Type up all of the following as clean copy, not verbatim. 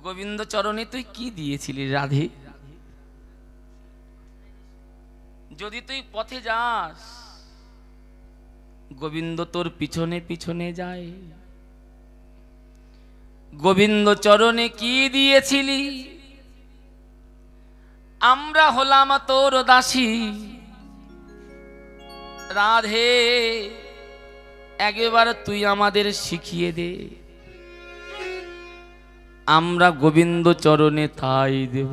গোবিন্দ চরণে তুই কি দিয়েছিলি রাধে? যদি তুই পথে যাস, গোবিন্দ তোর পিছনে পিছনে যায়। গোবিন্দ চরণে কি দিয়েছিলি? আমরা হলাম তোর দাসী রাধে, একবার তুই আমাদের শিখিয়ে দে, আমরা গোবিন্দ চরণে তাই দেব।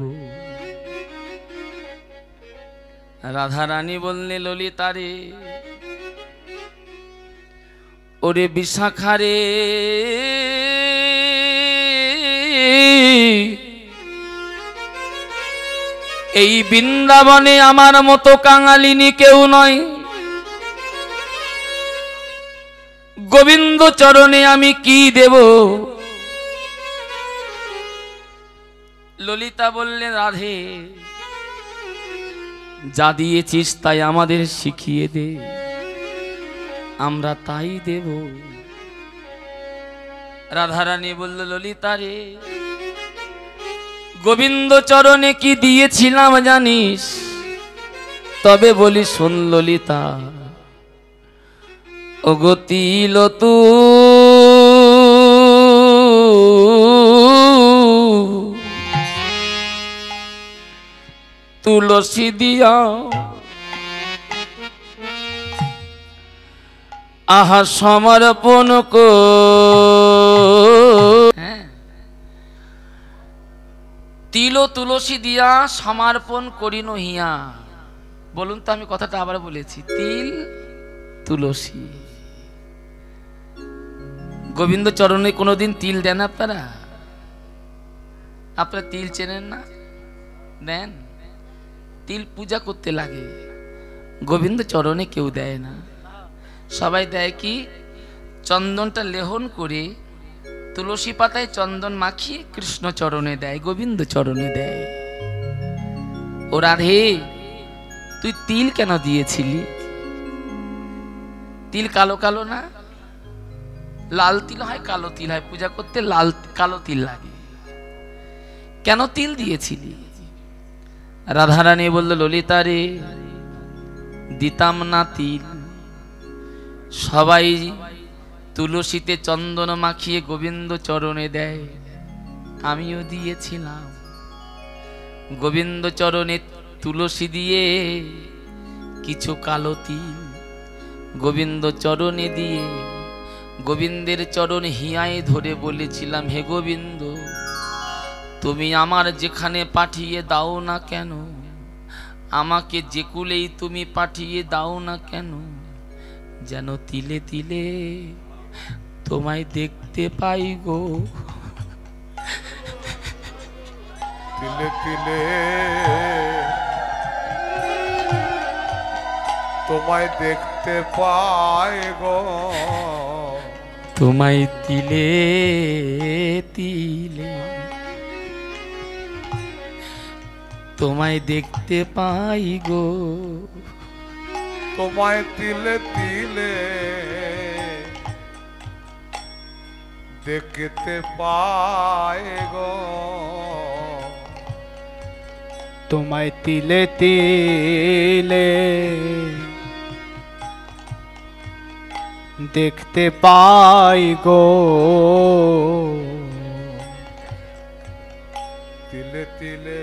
রাধারানী বললে ললিতারে, ওরে বিশাখারে, এই বৃন্দাবনে আমার মতো কাঙালিনী কেউ নয়, গোবিন্দ চরণে আমি কি দেব? ললিতা বললেন রাধে, যা দিয়েছিস তাই আমাদের শিখিয়ে দে, আমরা তাই দেব। রাধারানী বলল ললিতারে, গোবিন্দ চরণে কি দিয়েছিলাম জানিস? তবে বলি শোন ললিতা, ওগো তিল তুলসী দিয়া আহা সমর্পণ তিল তুলসী দিয়া সমর্পণ করি নহিয়া। বলুন তো, আমি কথাটা আবার বলেছি, তিল তুলসী। গোবিন্দ চরণে কোনোদিন তিল দেন আপনারা? আপনারা তিল চেনেন না? দেন? তিল পূজা করতে লাগে, গোবিন্দ চরণে কেউ দেয় না। সবাই দেয় কি, চন্দনটা লেহন করে তুলসী পাতায় চন্দন মাখিয়ে কৃষ্ণ চরণে দেয়, গোবিন্দ চরণে দেয়। ও রাধে, তুই তিল কেন দিয়েছিলি? তিল কালো কালো না? লাল তিল হয়, কালো তিল হয়, পূজা করতে লাল কালো তিল লাগে, কেন তিল দিয়েছিলি? রাধারানী বলল ললিতারে, দিতাম না তিল, সবাই তুলসীতে চন্দন মাখিয়ে গোবিন্দ চরণে দেয়, আমিও দিয়েছিলাম। গোবিন্দ চরণে তুলসী দিয়ে কিছু কালো তিল গোবিন্দ চরণে দিয়ে গোবিন্দের চরণ হিয়ায় ধরে বলেছিলাম, হে গোবিন্দ, তুমি আমার যেখানে পাঠিয়ে দাও না কেন, আমাকে যে কুলেই তুমি পাঠিয়ে দাও না কেন, যেন তিলে তিলে তোমায় দেখতে পাই গো। তিলে তিলে তোমায় দেখতে পাই গো, তোমায় তিলে তিলে তোমায় দেখতে পাই গো, তোমায় তিলে তিলে দেখতে পাই গো, তোমায় তিলে তিলে দেখতে পাই গো, তিলে তিলে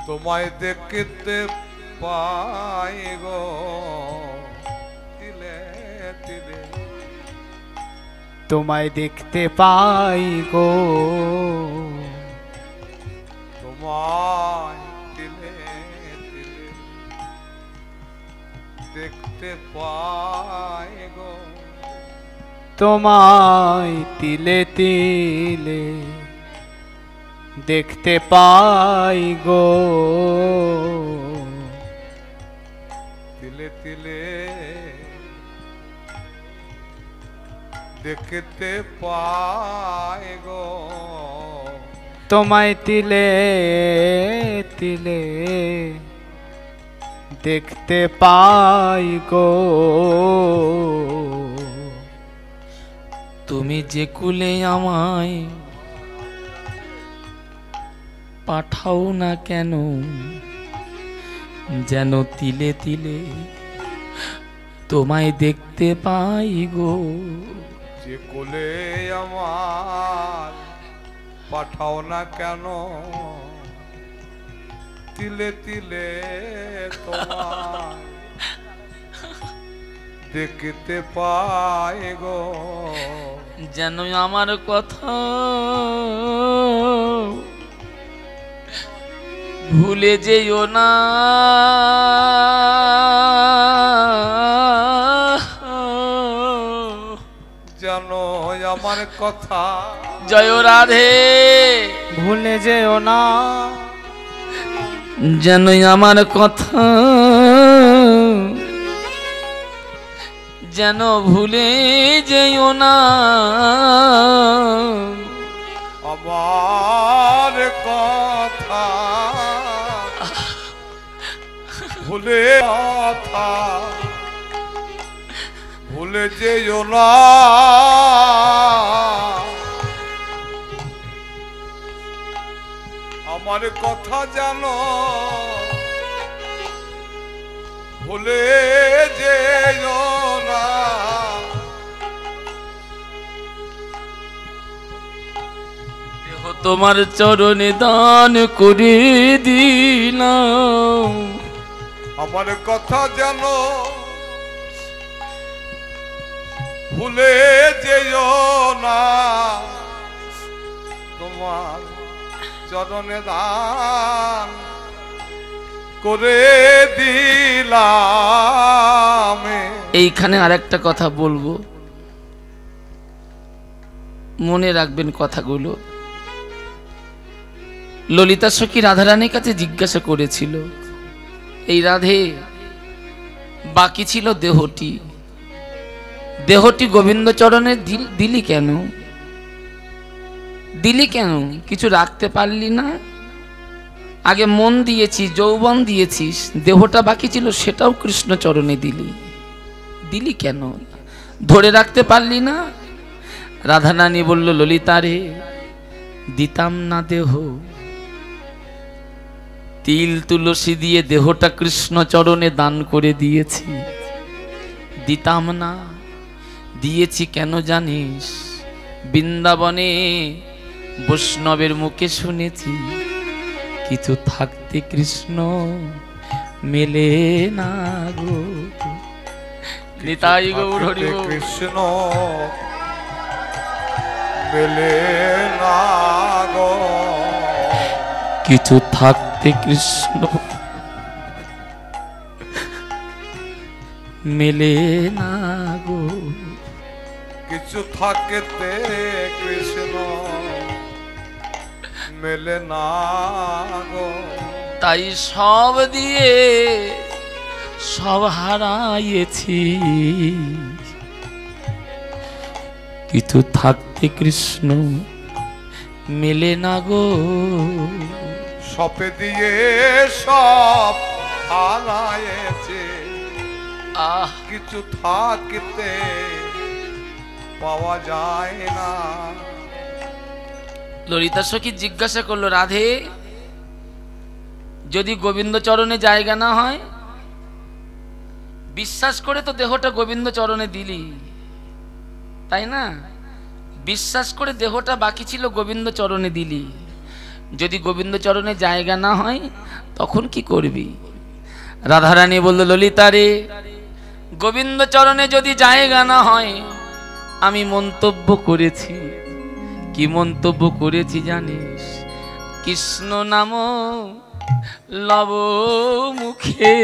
তোমায় দেখতে পাই গো, তিলে তিলে তোমায় দেখতে পাই গো, তোমায় তিলে তিলে দেখতে পাই গো, তোমায় তিলে তিলে দেখতে পাই গো, তিলে তিলে দেখতে পাই গো, তোমায় তিলে তিলে দেখতে পাই গো, তুমি যে কুলে আমায় পাঠাও না কেন, যেন তিলে তিলে তোমায় দেখতে পাই গো। যে কোলে আমার পাঠাও না কেন, তিলে তিলে তোমায় দেখতে পাই গো। যেন আমার কথা ভুলে যেও না, যেন আমার কথা জয় রাধে ভুলে যেও না, যেন আমার কথা যেন ভুলে যেও না, আমার কথা ভুলে কথা ভুলে যেও না। আমার কথা জানো ভুলে যেও না। দেহ তোমার চরণে দান করে দিলাম। আমার কথা জানো ভুলে যেও না। তোমার চরণে দান করে দিলাম। এইখানে আরেকটা কথা বলবো, মনে রাখবেন কথাগুলো। ললিতা সখী রাধারানীর কাছে জিজ্ঞাসা করেছিল, এই রাধে বাকি ছিল দেহটি, দেহটি গোবিন্দ চরণে দিলি কেন, দিলি কেন, কিছু রাখতে পারলি না? আগে মন দিয়েছিস, যৌবন দিয়েছিস, দেহটা বাকি ছিল সেটাও কৃষ্ণ চরণে দিলি, দিলি কেন, ধরে রাখতে পারলি না? রাধারানী বলল, ললিতা রে, দিতাম না দেহ, তিল তুলসী দিয়ে দেহটা কৃষ্ণ চরণে দান করে দিয়েছি। দিতাম না, দিয়েছি কেন জানিস? বৃন্দাবনে বৈষ্ণবের মুখে শুনেছি, কিছু থাকতে কৃষ্ণ মেলে না গো। নিতাই গৌর হরি বল। কৃষ্ণ মেলে না গো। কিছু থাকতে কৃষ্ণ মেলে না গো। কিছু থাকতে কৃষ্ণ মেলে না গো। তাই সব দিয়ে সব হারাইছি, কিছু থাকতে কৃষ্ণ মেলে না গো। সপে দিয়ে সব হারায়েছে, আহ, কিছু থাকতে পাওয়া যায় না। ললিতা সখী জিজ্ঞাসা করলো, রাধে যদি গোবিন্দ চরণে জায়গা না হয়, বিশ্বাস করে তো দেহটা গোবিন্দ চরণে দিলি, তাই না? বিশ্বাস করে দেহটা বাকি ছিল গোবিন্দ চরণে দিলি, যদি গোবিন্দ চরণে জায়গা না হয় তখন কি করবি? রাধারানী বলল, ললিতা রে, গোবিন্দ চরণে যদি জায়গা না হয়, আমি মন্তব্য করেছি। কি মন্তব্য করেছি জানিস? কৃষ্ণ নাম লব মুখে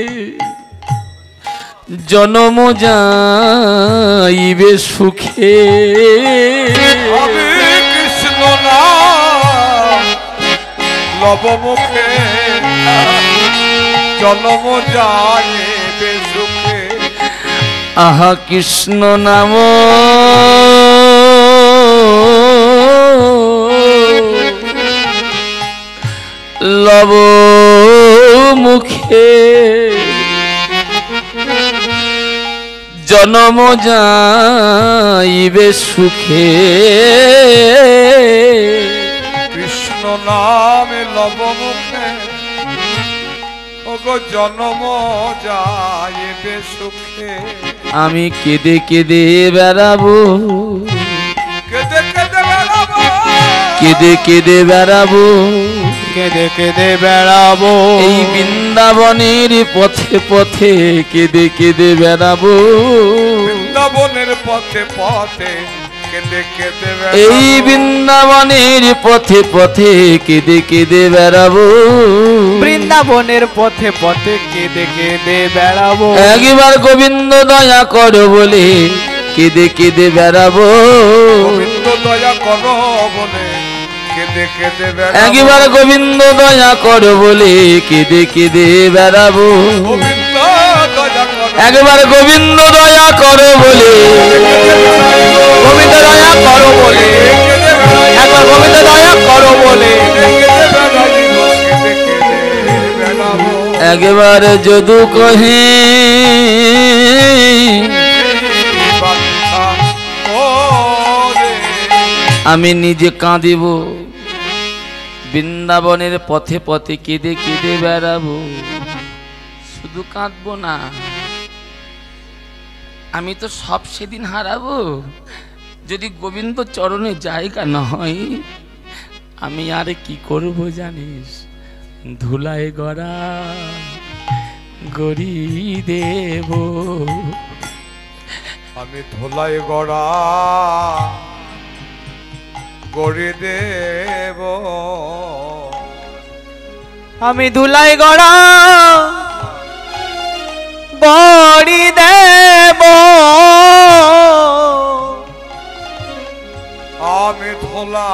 জনম যাইবে সুখে। আমি কৃষ্ণ নাম লব মুখে জনম যাইবে সুখে। আহা কৃষ্ণ নাম লব মুখে জনম যায় যাইবে সুখে কৃষ্ণ নামে লব মুখে ওগো জন্ম যাইবে সুখে আমি কেঁদে কেঁদে বেড়াবো কেঁদে কেঁদে বেড়াবো কেঁদে কেঁদে বেড়াবো কেঁদে কেঁদে বেড়াবো এই বৃন্দাবনের পথে পথে কেঁদে কেঁদে বেড়াবো বৃন্দাবনের পথে পথে কেঁদে কেঁদে এই বেড়াবো বৃন্দাবনের পথে পথে কেঁদে কেঁদে বেড়াবো বৃন্দাবনের পথে পথে কেঁদে কেঁদে বেড়াবো একবার গোবিন্দ দয়া করো বলে কেঁদে কেঁদে বেড়াবো গোবিন্দ দয়া করো বলে কেঁদে কেঁদে বেড়াবো একবার গোবিন্দ দয়া করো বলে কেঁদে কেঁদে বেড়াবো গোবিন্দ দয়া করো একবার গোবিন্দ দয়া করো বলে গোবিন্দ দয়া করো বলে কেঁদে বেড়াই একবার গোবিন্দ দয়া করো বলে কেঁদে বেড়াইব কেঁদে কেঁদে বেড়াবো একবার যদু কহে বাচ্চা ওরে আমি নিজে কাঁদিব বৃন্দাবনের পথে পথে কেঁদে কেঁদে বেড়াবো শুধু কাঁদবো না আমি তো সব সেদিন হারাবো যদি গোবিন্দ চরণে জায়গা না হয় আমি আর কি করব জানিস ধুলায় গড়া গড়ি দেব আমি ধোলাই গড়া গড়ি দেব আমি ধুলাই গড়া গড়ি দেব আমি ধোলা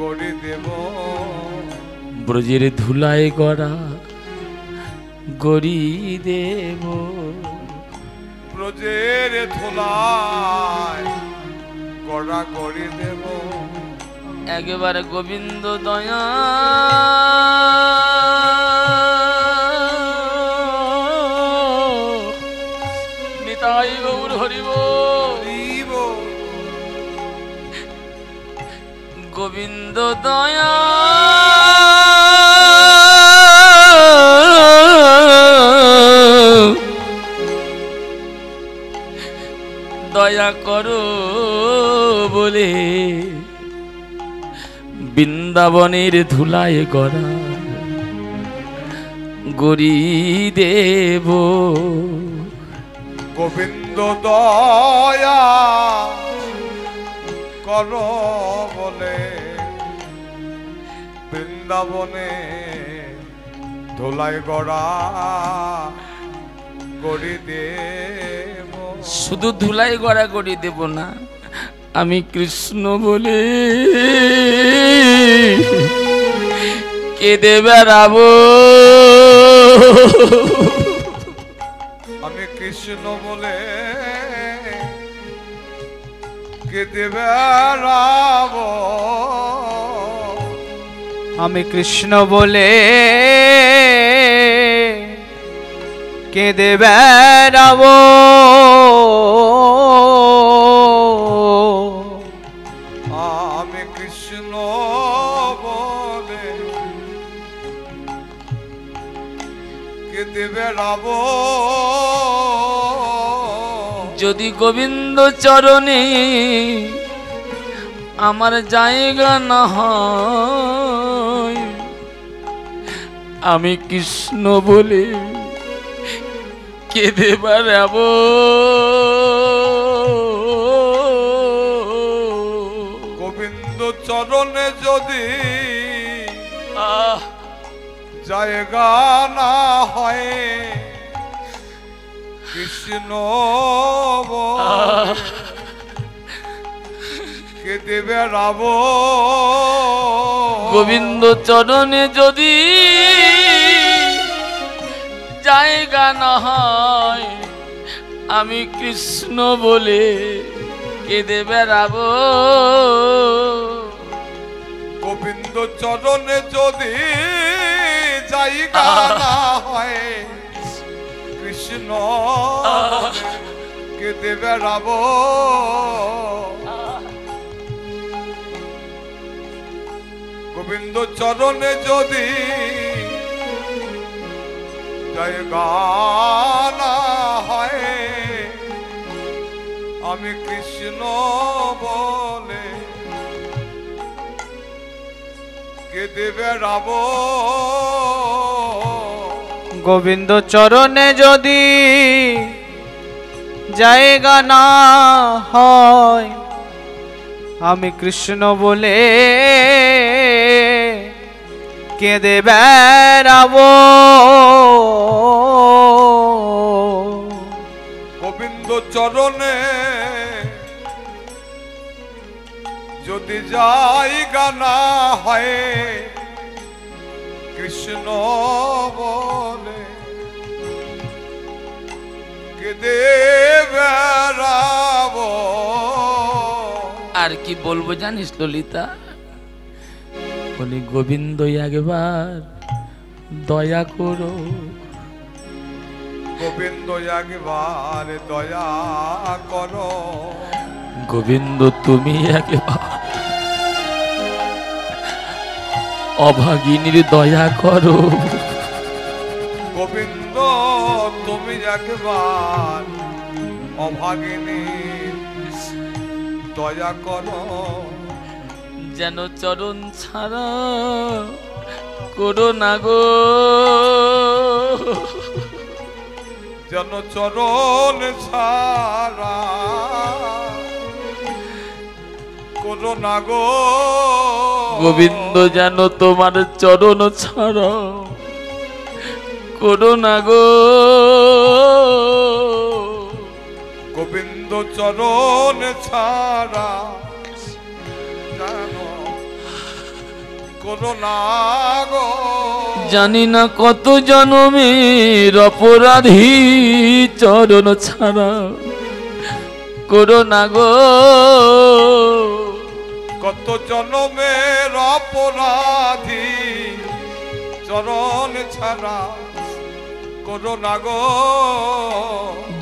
গড়ি দেব ব্রজের ধুলায় গড়া গড়ি দেব ব্রজের ধোলাই গড়া গড়ি দেব একবার গোবিন্দ দয়া নিতাই গৌর হরিব দিব গোবিন্দ দয়া দয়া করো বলে বৃন্দাবনের ধুলায় গড়া গড়ি দেব গোবিন্দ দয়া করো বলে বৃন্দাবনে ধোলাই গড়া গড়ি দেব শুধু ধুলাই গড়া গড়ি দেব না আমি কৃষ্ণ বলে কেঁদে বেড়াবো আমি কৃষ্ণ বলে কেঁদে বেড়াবো আমি কৃষ্ণ বলে কেঁদে বেড়াবো আমি কৃষ্ণ বলে কেঁদে বেড়াবো যদি গোবিন্দ চরণে আমার জায়গা না হয় আমি কৃষ্ণ বলে কেঁদে বেড়াবো গোবিন্দ চরণে যদি জায়গা না হয় কৃষ্ণ কেঁদে বেড়াবো গোবিন্দ চরণে যদি জায়গা না হয় আমি কৃষ্ণ বলে কেঁদে বেড়াবো গোবিন্দ চরণে যদি জায়গা না হয় কৃষ্ণ কেঁদে বেড়াবো গোবিন্দ চরণে যদি জায়গা না হয় আমি কৃষ্ণ বলে কেঁদে বেড়াবো গোবিন্দ চরণে যদি জায়গা না হয় আমি কৃষ্ণ বলে কেঁদে বেড়াবো গোবিন্দ চরণে যদি জায়গা না হয় কৃষ্ণ বলে কেঁদে বেড়াবো। আর কি বলবো জানিস ললিতা, বলি গোবিন্দ একবার দয়া করো, গোবিন্দ একবার দয়া করো, গোবিন্দ তুমি একবার অভাগিনীর দয়া করো, গোবিন্দ তুমি একবার অভাগিনী দয়া করো, যেন চরণ ছাড়া করো না গো, যেন চরণ ছাড়া করো না গো, গোবিন্দ যেন তোমার চরণ ছাড়া করো না গো, গোবিন্দ চরণ ছাড়া যেন করো না গো। জানি না কত জনমের অপরাধী চরণ ছাড়া করো না গো, কত জনমের অপরাধী চরণ ছাড়া করো না গো,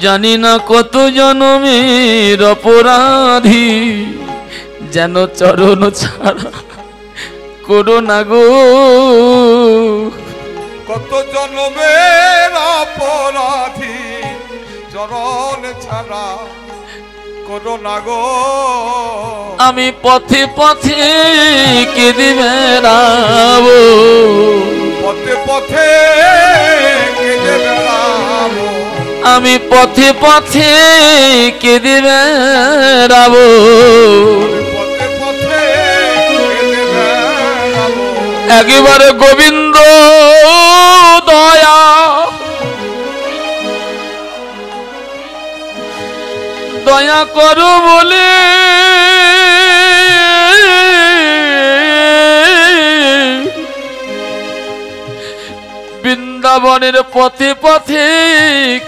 জানি না কত জনমের অপরাধী যেন চরণ ছাড়া করো না গো, কত জনমের অপরাধী চরণ ছাড়া করো না গো। আমি পথে পথে কেঁদে বেড়াবো, পথে পথে কেঁদে বেড়াবো, আমি পথে পথে কেঁদে বেড়াবো, পথে পথে কেঁদে বেড়াবো, একেবারে গোবিন্দ দয়া দয়া করো বলে বৃন্দাবনের পথে পথে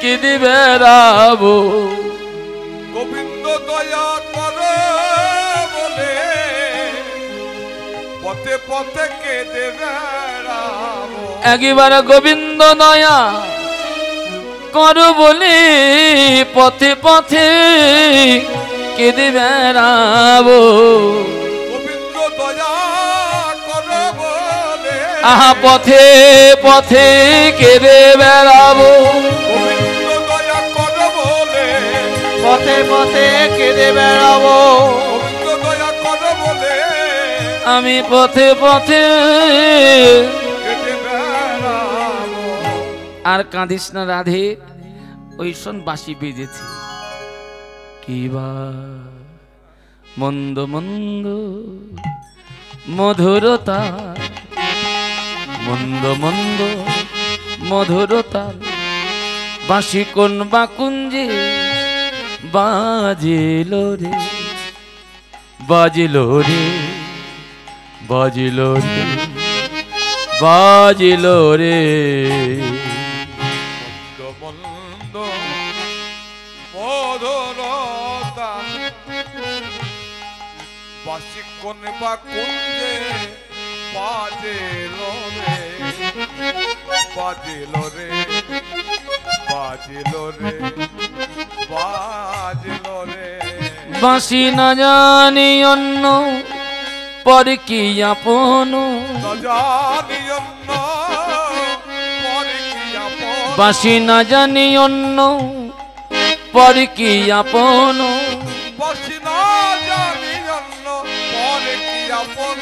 কেঁদে বেড়াবো, গোবিন্দ দয়া করো বলে পথে পথে কেঁদে বেড়াবো, একবার গোবিন্দ দয়া করো বলে পথে পথে কেঁদে বেড়াবো, গোবিন্দ দয়া করো বলে আহা পথে পথে কেঁদে বেড়াবো, গোবিন্দ দয়া করো বলে পথে পথে কেঁদে বেড়াবো, গোবিন্দ দয়া করো বলে আমি পথে পথে। কেঁদে বেড়াবো। আর কাঁদিস না রাধে, ওই শোন বাঁশি বেজেছে, কিবা মন্দ মন্দ মধুরতা, মন্দ মন্দ মধুরতা, বাঁশি কোন বাকুঞ্জে বাজিল রে, বাজিল রে, বাজিল রে, বাজিল রে, মন্দ মধুরতা বাসি কোন বা কুঞ্জে বাজিল রে, বাজিল রে, বাজিল রে, বাজল রে বাঁশি না জানি অন্য পর কি আপন, জানি অন্য পরে কি আপন, বাঁশি না জানি অন্য পর কি আপন, বাঁশি না জানি অন্য পরে কি আপন,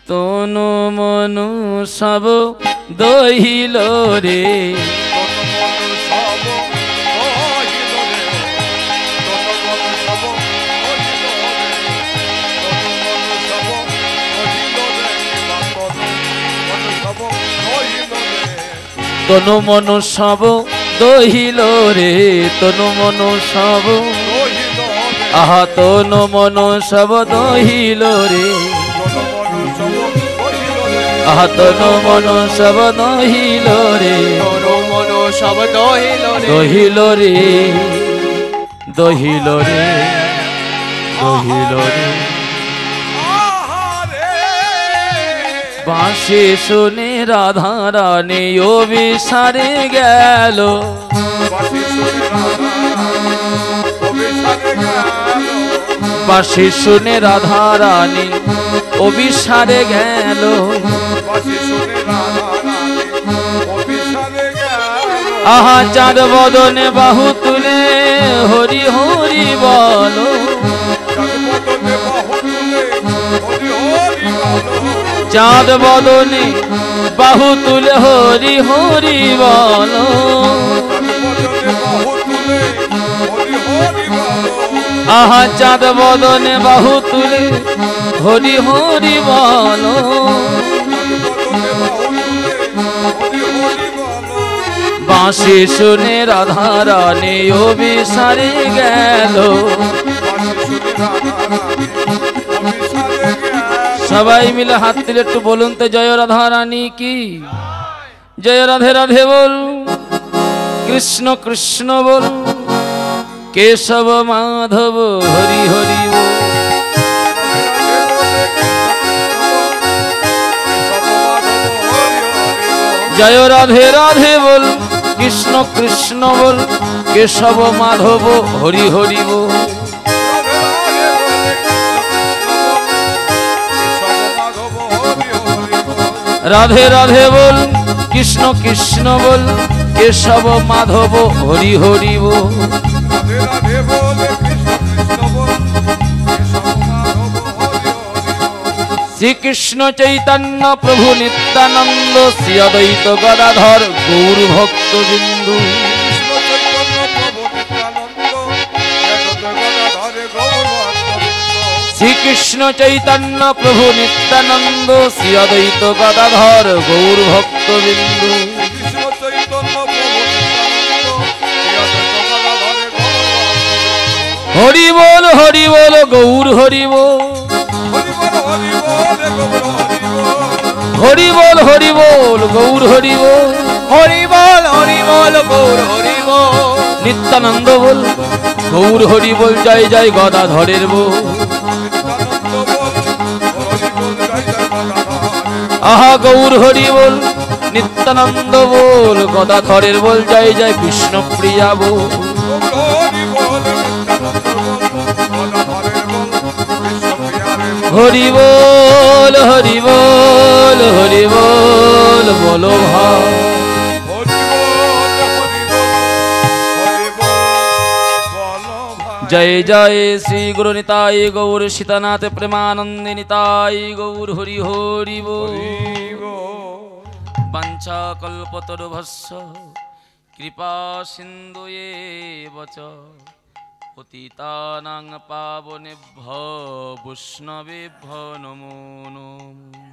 তনু মনু সব দহিল রে, তনু মনু সব দহিল রে, তনু মনু সব, আহা তনু মনু সব দহিল রে, আহা তনু মনু সব দহিল রে, তনু মনু সব দহিল রে, দহিল রে, দহিল রে, দহিল রে। বাঁশি শুনে রাধা রানী অভিসারে গেল, বাঁশি শুনে রাধা রানী অভিসারে গেল, আহা চাঁদ বদনে বাহু তুলে হরি হরি বলো, চাঁদ বদনে বাহু তুলে হরি হরি বলো, আহা চাঁদ বদনে বাহু তুলে হরি হরি বলো, বাঁশি শুনে রাধা রানী অভিসারে গেল, সবাই মিলে হাত তুলে একটু বলুন তো জয় রাধা রানী কি, জয় রাধে রাধে বল, কৃষ্ণ কৃষ্ণ বল, কেশব মাধব হরি হরি বল, জয় রাধে রাধে বল, কৃষ্ণ কৃষ্ণ বল, কেশব মাধব হরি হরি বল, রাধে রাধে বল, কৃষ্ণ কৃষ্ণ বল, কেশব মাধব হরি হরি বল, শ্রীকৃষ্ণ চৈতন্য প্রভু নিত্যানন্দ শ্রী অদ্বৈত গদাধর গৌর ভক্ত বিন্দু, শ্রীকৃষ্ণ চৈতন্য প্রভু নিত্যানন্দ শ্রী অদ্বৈত গদাধর গৌর ভক্ত বিন্দু, হরি বল গৌর হরি বল, হরি বল গৌর হরি বল, হরি বল গৌর হরি বল, নিত্যানন্দ বল গৌর হরি বল, জয় জয় গদাধরের বল, আহা গৌর হরি বল, নিত্যানন্দ বল, গদাধরের বল, জয় জয় কৃষ্ণ প্রিয়া বল, হরি বল বলো ভাই, জয় জয় শ্রী গুরু নিতাই গৌর সীতানাথ প্রেমানন্দে নিতাই গৌর হরি হরি বল, বাঞ্ছা কল্পতরুভস্য কৃপা সিন্ধু এব চ পতিতানাং পাবনেভ্যো বৈষ্ণবেভ্যো নমো নমঃ।